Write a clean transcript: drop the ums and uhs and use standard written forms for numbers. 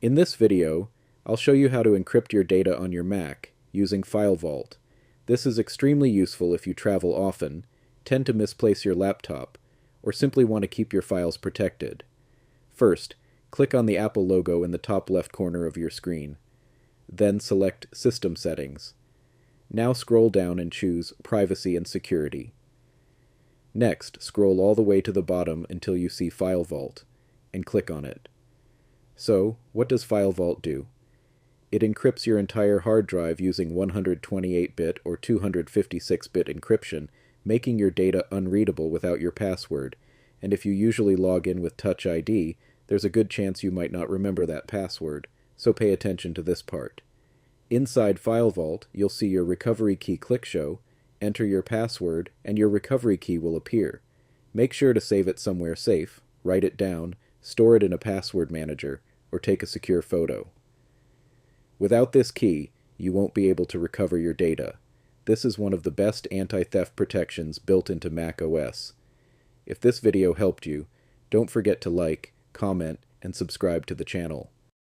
In this video, I'll show you how to encrypt your data on your Mac using FileVault. This is extremely useful if you travel often, tend to misplace your laptop, or simply want to keep your files protected. First, click on the Apple logo in the top left corner of your screen. Then select System Settings. Now scroll down and choose Privacy and Security. Next, scroll all the way to the bottom until you see FileVault, and click on it. So, what does FileVault do? It encrypts your entire hard drive using 128-bit or 256-bit encryption, making your data unreadable without your password, and if you usually log in with Touch ID, there's a good chance you might not remember that password, so pay attention to this part. Inside FileVault, you'll see your recovery key click show, enter your password, and your recovery key will appear. Make sure to save it somewhere safe, write it down, store it in a password manager, or take a secure photo. Without this key, you won't be able to recover your data. This is one of the best anti-theft protections built into Mac OS. If this video helped you, don't forget to like, comment, and subscribe to the channel.